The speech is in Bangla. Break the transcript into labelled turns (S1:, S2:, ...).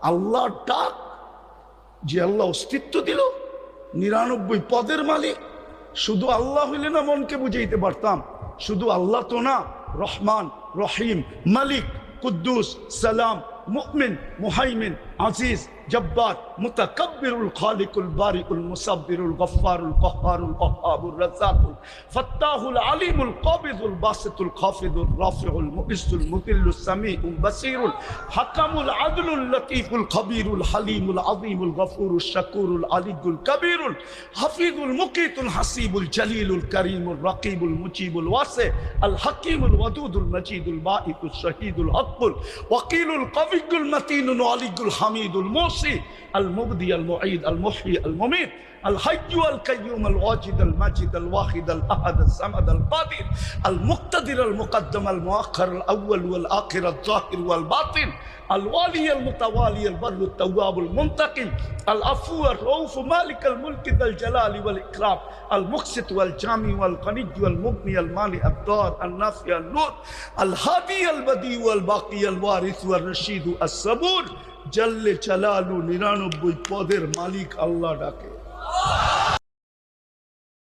S1: আল্লাহ ডাক, যে আল্লাহ অস্তিত্ব দিল, 99 পদের মালিক। শুধু আল্লাহ হইলে না মনকে বুঝাইতে পারতাম, শুধু আল্লাহ তো না, রহমান, রহিম, মালিক, কুদ্দুস, সালাম, মুমিন, মুহাইমিন, আজিজ, জব্বার, মুতাকাব্বিরুল খালিকুল বারিকুল মুসাব্বিরুল গফফারুল কহ্হারুল ওয়াহ্হাবুর রাজ্জাকুল ফাত্তাহুল আলিমুল কাবিদুল বাসিতুল খাফিদুর রাফিউল মুইজ্জুল মুযিল্লুস সামিউল বাসীরুল হাকামুল আদলুল লতীফুল খবীরুল হালিমুল আযীমুল গফুরুশ শাকুরুল আলিয়ুল কবীরুল হাফিজুল মুকীতুল হাসিবুল জলিলুল করিমুল রাকিবুল মুজিবুল ওয়াসি আল হাকিমুল ওয়াদুদুল মজিদুল বাঈতুশ শহীদুল হকুল ওয়াকিলুল কবিয়ুল মতিনুল আলিয়ুল হামিদুল মুসি আল মুবদি আল মুঈদ আল মুহয়ি আল মুমীত الحي القيوم الواجد الماجد الواحد الأحد الصمد القادر المقتدر المقدم المؤخر الأول والآخر الظاهر والباطن الوالي المتوالي البر التواب المنتقم العفو الرؤوف مالك الملك ذا الجلال والإكرام المقسط والجامع والغني والمغني المانع الضار النافع النور الهادي البديع والباقي الوارث والرشيد الصبور جل جلاله 99 পদের মালিক আল্লাহ ডাকে।